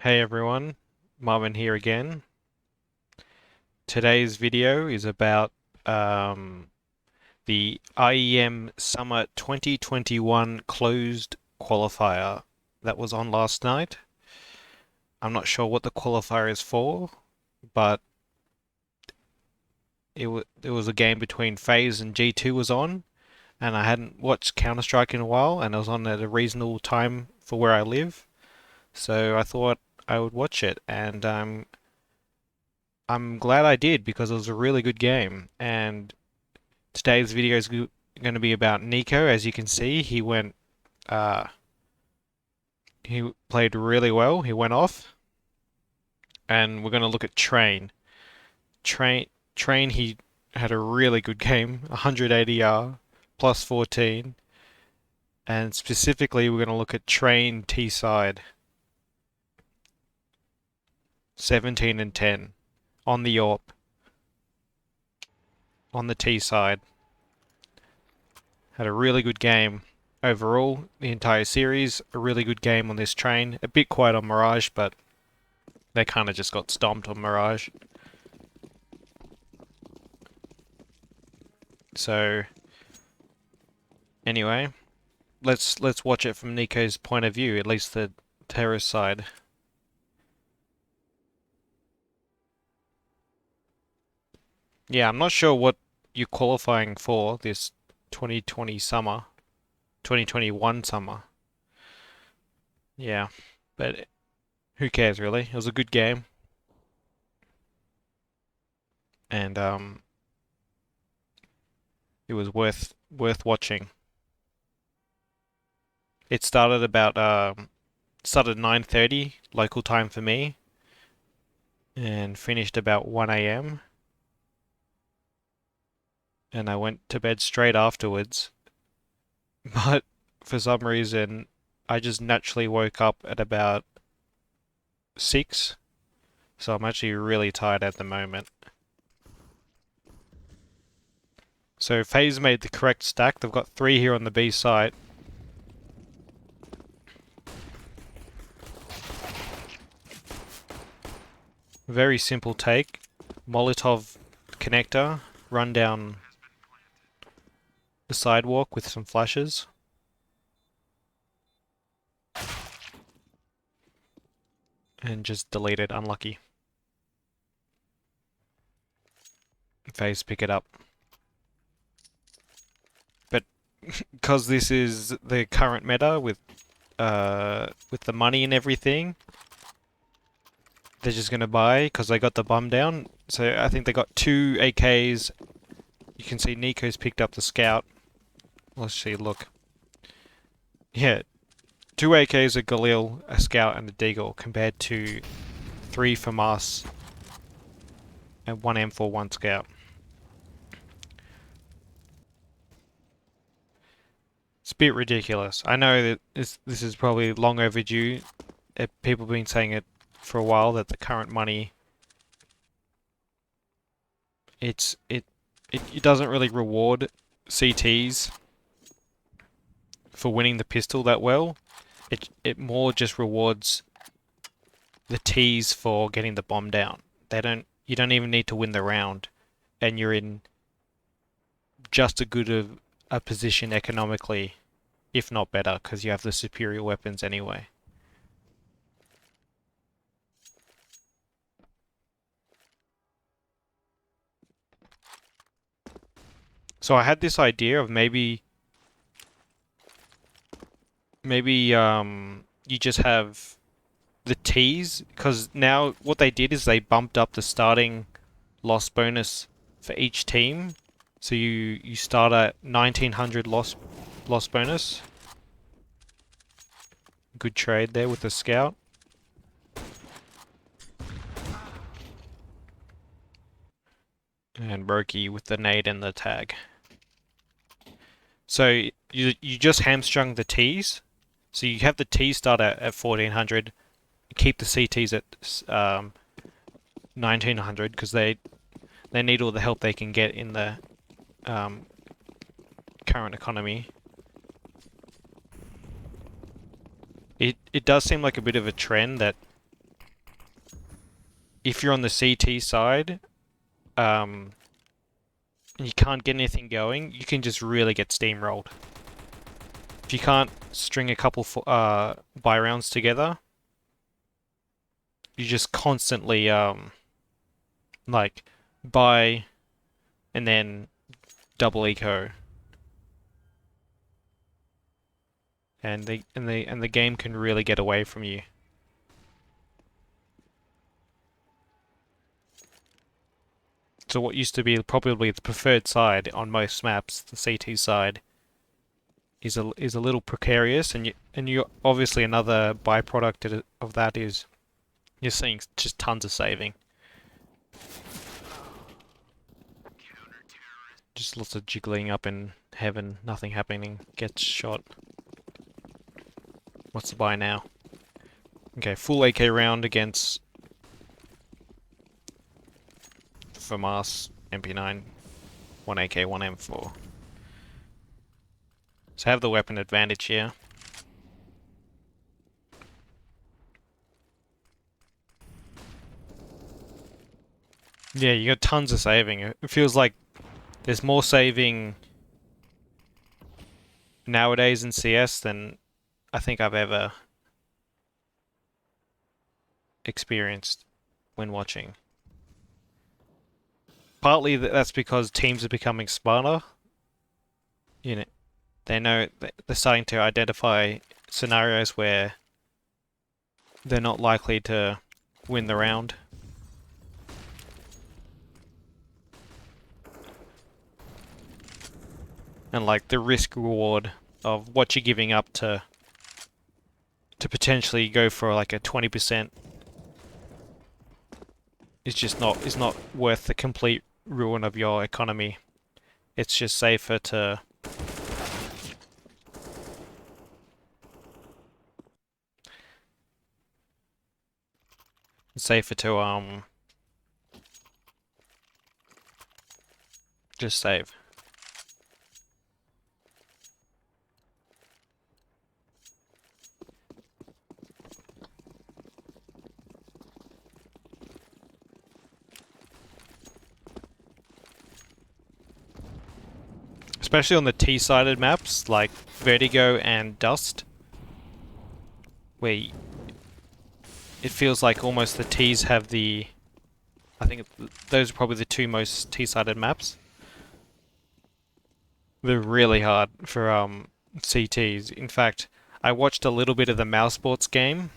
Hey everyone, Marvin here again. Today's video is about um, the IEM Summer 2021 Closed Qualifier that was on last night. I'm not sure what the qualifier is for, but it was a game between FaZe and G2 was on, and I hadn't watched Counter-Strike in a while, and it was on at a reasonable time for where I live, so I thought I would watch it, and I'm glad I did because it was a really good game. And today's video is going to be about NiKo. As you can see, uh, he played really well. He went off, and we're going to look at Train. Train, he had a really good game, 100 ADR, plus 14, and specifically we're going to look at Train T side, 17 and 10 on the AWP, on the T side. Had a really good game overall, the entire series. A really good game on this Train. A bit quiet on Mirage, but they kind of just got stomped on Mirage. So anyway, let's watch it from NiKo's point of view, at least the terrorist side. Yeah, I'm not sure what you're qualifying for this 2020 summer, 2021 summer. Yeah, but who cares really? It was a good game, and it was worth watching. It started about started 9:30 local time for me and finished about 1 a.m. and I went to bed straight afterwards. But for some reason, I just naturally woke up at about 6, so I'm actually really tired at the moment. So FaZe made the correct stack. They've got 3 here on the B site. Very simple take. Molotov connector, run down the sidewalk with some flashes. And just delete it, unlucky. FaZe pick it up. But because this is the current meta with the money and everything, they're just gonna buy because they got the bum down. So I think they got 2 AKs. You can see NiKo's picked up the scout. Let's see, look. Yeah, 2 AKs, a Galil, a scout, and a deagle compared to 3 from us and 1 M4, 1 scout. It's a bit ridiculous. I know that this is probably long overdue. People have been saying it for a while that the current money it doesn't really reward CTs for winning the pistol that well. It more just rewards the T's for getting the bomb down. You don't even need to win the round, and you're in just as good of a position economically, if not better, because you have the superior weapons anyway. So I had this idea of maybe you just have the T's, because now what they did is they bumped up the starting loss bonus for each team. So you start at 1900 loss bonus. Good trade there with the scout. And Roki with the nade and the tag. So you just hamstrung the T's. So you have the T's start at 1400, keep the CTs at 1900 because they need all the help they can get in the current economy. It does seem like a bit of a trend that if you're on the CT side, and you can't get anything going, you can just really get steamrolled. If you can't string a couple buy rounds together, you just constantly like buy and then double eco, and the game can really get away from you. So what used to be probably the preferred side on most maps, the CT side, is a little precarious, and you obviously another byproduct of that is you're seeing just tons of saving. Just lots of jiggling up in heaven, nothing happening, gets shot. What's the buy now? Okay, full AK round against FAMAS MP9, 1 AK, 1 M4. So have the weapon advantage here. Yeah, you got tons of saving. It feels like there's more saving nowadays in CS than I think I've ever experienced when watching. Partly that's because teams are becoming smarter. You know, they know they're starting to identify scenarios where they're not likely to win the round. And like the risk reward of what you're giving up to potentially go for like a 20% is not worth the complete ruin of your economy. It's just safer to just save. Especially on the T-sided maps like Vertigo and Dust, where it feels like almost the T's have the... I think those are probably the two most T-sided maps. They're really hard for CTs. In fact, I watched a little bit of the Mouse Sports game,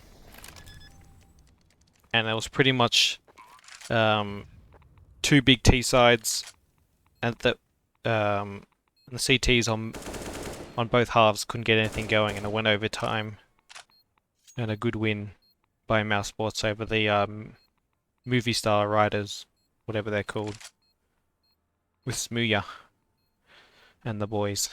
and it was pretty much two big T-sides, and the CTs on both halves couldn't get anything going, and it went over time. And a good win by Mouse Sports over the movie star riders, whatever they're called, with Smooya and the boys.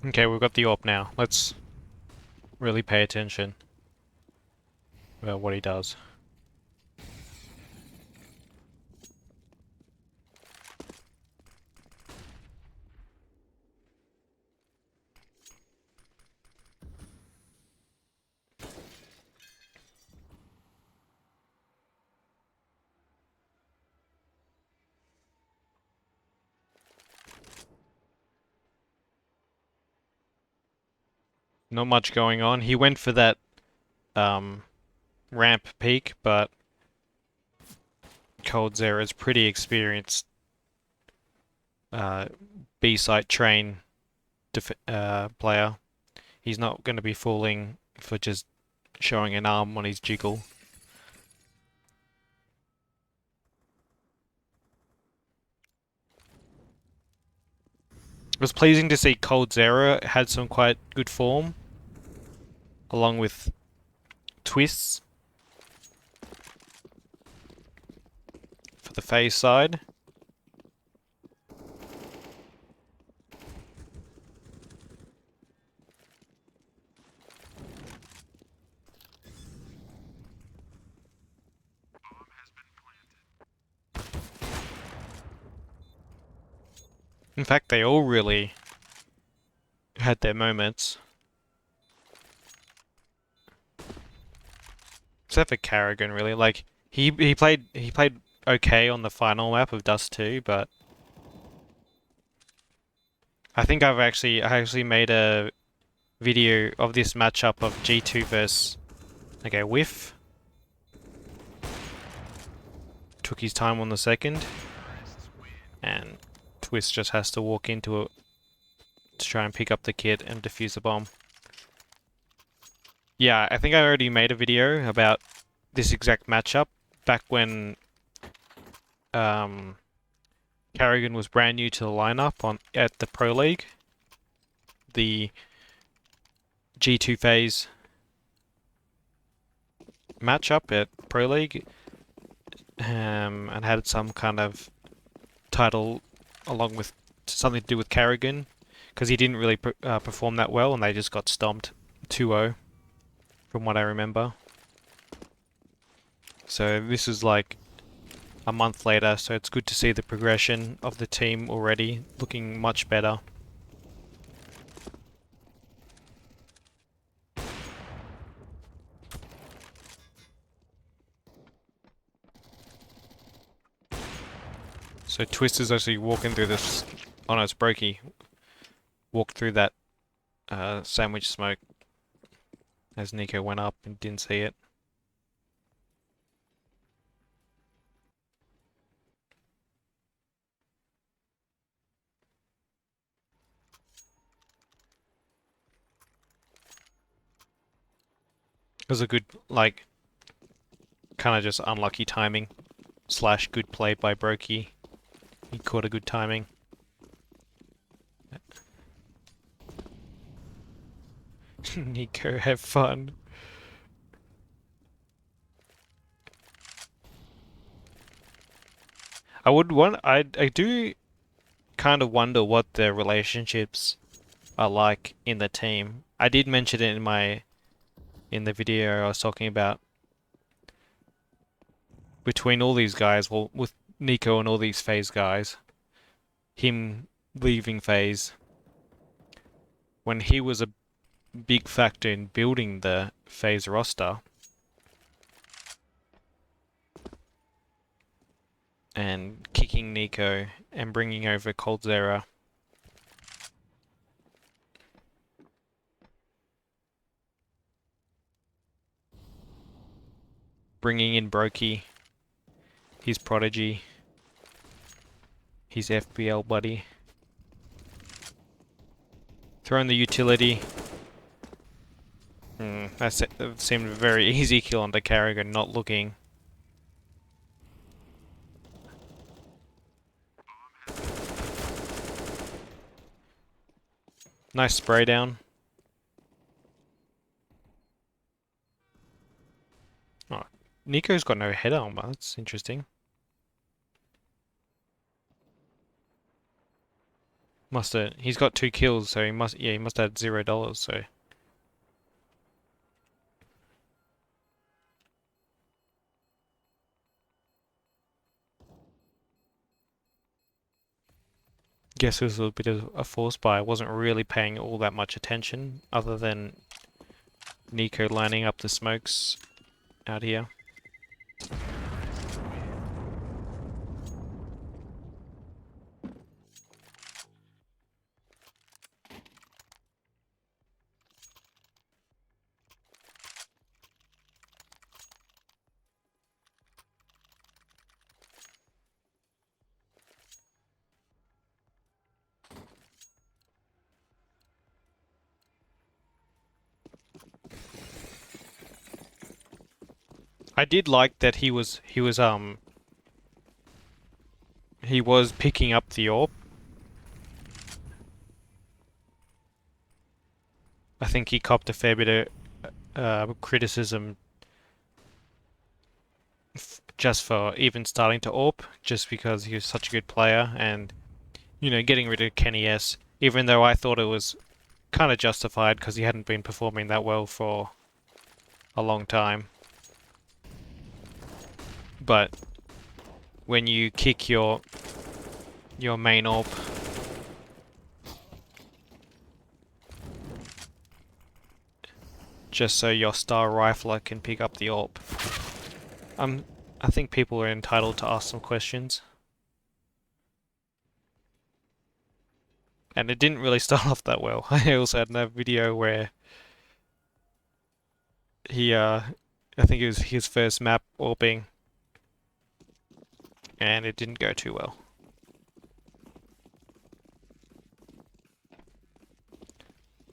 Okay, we've got the AWP now. Let's really pay attention about what he does. Not much going on. He went for that ramp peak, but coldzera is pretty experienced B-site train player. He's not going to be falling for just showing an arm on his jiggle. was pleasing to see Cold Zero had some quite good form, along with Twists for the FaZe side. In fact, they all really had their moments. Except for Carrigan, really. Like he played okay on the final map of Dust 2, but I think I actually made a video of this matchup of G2 versus Whiff. Took his time on the second, and Twist just has to walk into it to try and pick up the kit and defuse the bomb. Yeah, I think I already made a video about this exact matchup back when Carrigan was brand new to the lineup at the Pro League. The G2 FaZe matchup at Pro League, and had some kind of title along with something to do with Carrigan, because he didn't really perform that well and they just got stomped 2-0 from what I remember. So this is like a month later, so it's good to see the progression of the team already looking much better. So Twist is actually walking through this. Oh no, it's Brokey. Walked through that sandwich smoke as NiKo went up and didn't see it. It was a good, like, kind of just unlucky timing / good play by Brokey. He caught a good timing. NiKo, have fun. I do kind of wonder what the relationships are like in the team. I did mention it in the video I was talking about. Between all these guys, well, with NiKo and all these FaZe guys, him leaving FaZe when he was a big factor in building the FaZe roster, and kicking NiKo and bringing over Cold Zera. Bringing in Brokey, his prodigy, his FPL buddy. Throwing the utility. That seemed a very easy kill onto Carrigan, not looking. Nice spray down. Oh, NiKo's got no head armor. That's interesting. He's got 2 kills, so he must have had $0, so. Guess it was a bit of a force buy. I wasn't really paying all that much attention, other than NiKo lining up the smokes out here. I did like that he was picking up the AWP think he copped a fair bit of criticism just for even starting to AWP, just because he was such a good player, and getting rid of Kenny S, even though I thought it was kind of justified because he hadn't been performing that well for a long time. But when you kick your main AWP, just so your star rifler can pick up the AWP, I think people are entitled to ask some questions. And it didn't really start off that well. I also had another video where he, I think it was his first map AWPing, and it didn't go too well.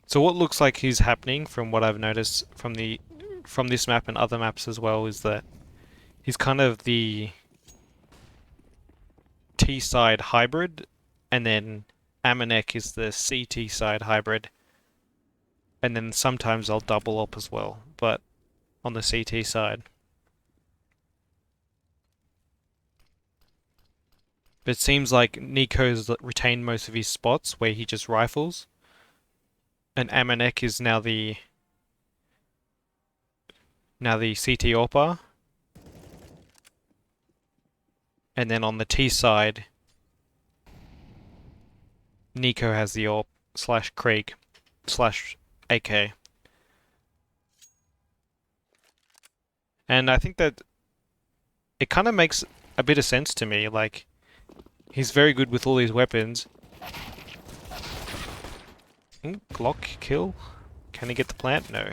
So what looks like is happening, from what I've noticed from this map and other maps as well, is that he's kind of the T side hybrid, and then Amanek is the CT side hybrid, and then sometimes I'll double up as well, but on the CT side. But it seems like NiKo's retained most of his spots where he just rifles, and Amanek is now the CT AWPer, and then on the T side, NiKo has the AWP / Krieg / AK. And I think that it kind of makes a bit of sense to me. Like, he's very good with all these weapons. Glock kill? Can he get the plant? No.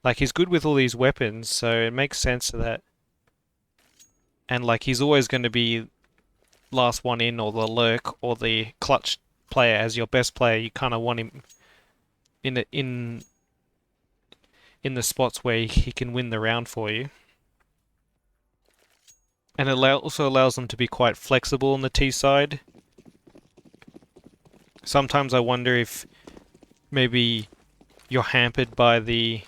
Like, he's good with all these weapons, so it makes sense that. And like, he's always going to be last one in, or the lurk, or the clutch player. As your best player, you kind of want him in the spots where he can win the round for you. And it also allows them to be quite flexible on the T side. Sometimes I wonder if maybe you're hampered by the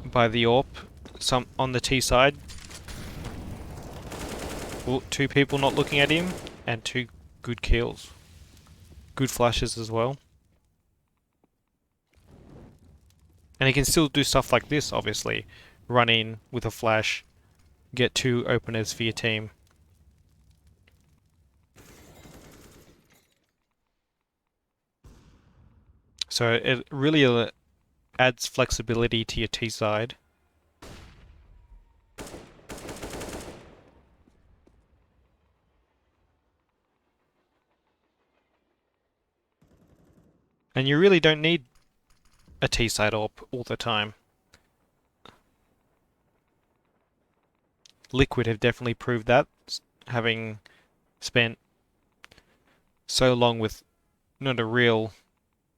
AWP on the T side. Well, 2 people not looking at him, and 2 good kills. Good flashes as well. And he can still do stuff like this, obviously. Run in with a flash, get 2 openers for your team. So it really adds flexibility to your T side. And you really don't need a T side AWP all the time. Liquid have definitely proved that, having spent so long with not a real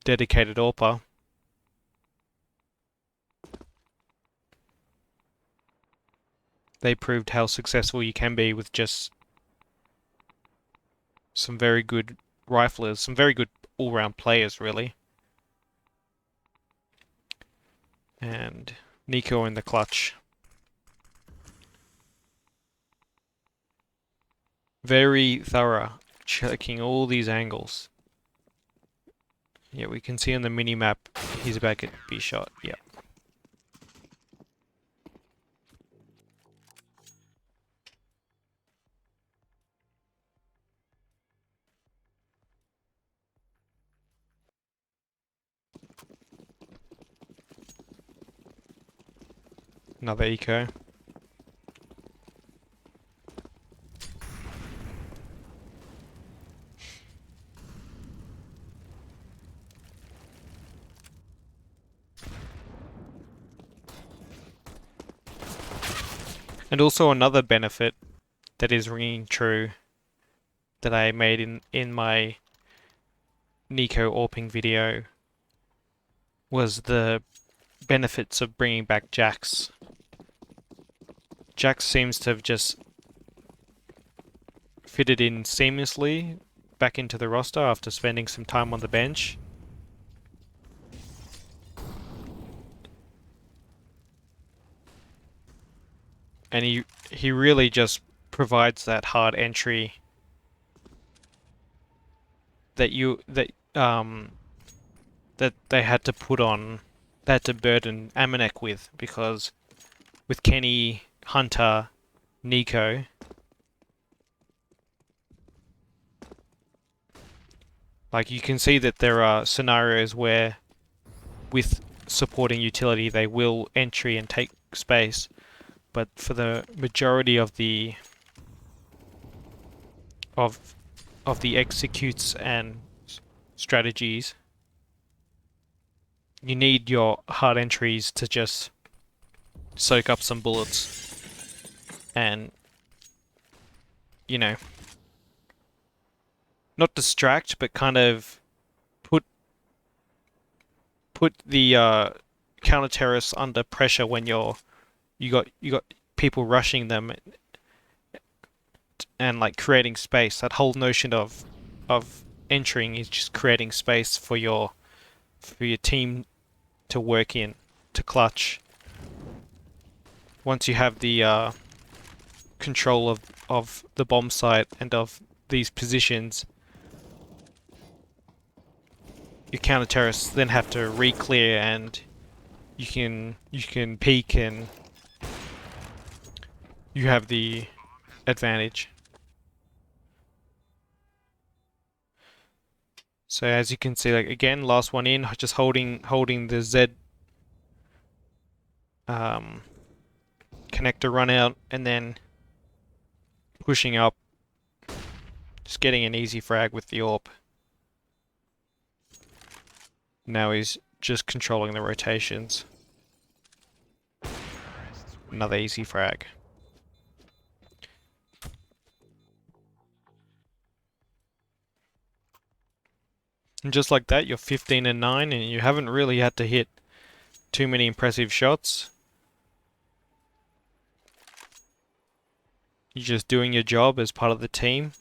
dedicated AWPer. They proved how successful you can be with just some very good riflers, some very good all-round players, really. And NiKo in the clutch. Very thorough, checking all these angles. Yeah, we can see on the mini-map he's about to get B shot. Yeah. Another eco. And also another benefit that is ringing true that I made in my NiKo AWPing video was the benefits of bringing back Jax. Jax seems to have just fitted in seamlessly back into the roster after spending some time on the bench. And he really just provides that hard entry that that they had to burden Amanek with, because with Kenny, Hunter, NiKo, like you can see that there are scenarios where with supporting utility they will entry and take space, but for the majority of the executes and strategies, you need your hard entries to just soak up some bullets and, you know, not distract, but kind of put the counter terrorists under pressure when you got people rushing them and like creating space. That whole notion of entering is just creating space for your team to work in, to clutch. Once you have the control of the bomb site and of these positions, your counter-terrorists then have to re-clear, and you can peek and you have the advantage. So as you can see, like again, last one in, just holding the Z connector run out and then pushing up, just getting an easy frag with the AWP. Now he's just controlling the rotations. Another easy frag. And just like that, you're 15 and 9, and you haven't really had to hit too many impressive shots. You're just doing your job as part of the team.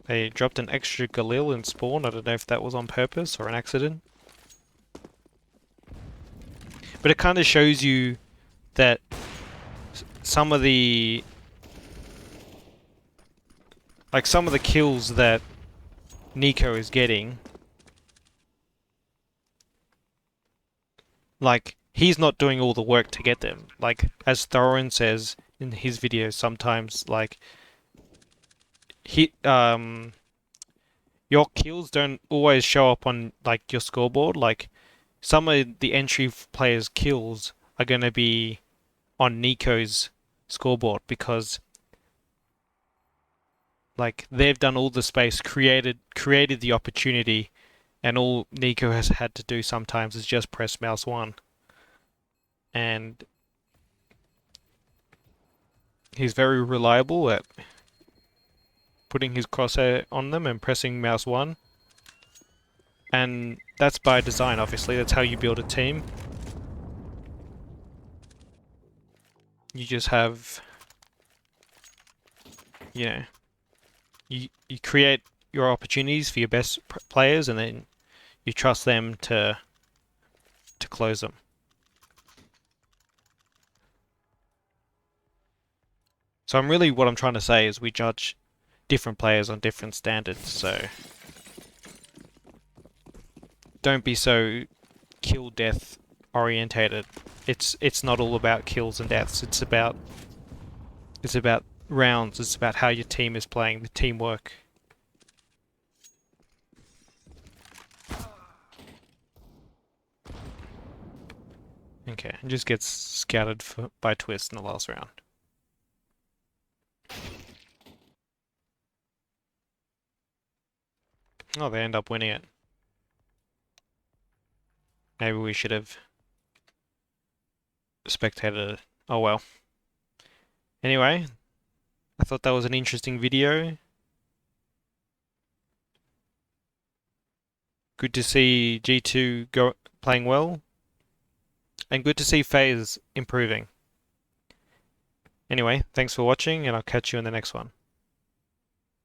They dropped an extra Galil in spawn. I don't know if that was on purpose or an accident. But it kind of shows you that some of the kills that NiKo is getting, like, he's not doing all the work to get them. Like, as Thorin says in his videos sometimes, like, your kills don't always show up on, like, your scoreboard. Like, some of the entry players' kills are going to be on NiKo's scoreboard because, like, they've done all the space, created the opportunity, and all NiKo has had to do sometimes is just press mouse 1. And he's very reliable at putting his crosshair on them and pressing mouse 1. And that's by design, obviously. That's how you build a team. You just have, you know, you create your opportunities for your best players, and then you trust them to close them. So what I'm trying to say is we judge different players on different standards, so don't be so kill death orientated. It's not all about kills and deaths. It's about rounds. It's about how your team is playing, the teamwork. Okay, and just gets scouted by Twist in the last round. Oh, they end up winning it. Maybe we should have spectated it. Oh well. Anyway, I thought that was an interesting video. Good to see G2 playing well. And good to see FaZe improving. Anyway, thanks for watching, and I'll catch you in the next one.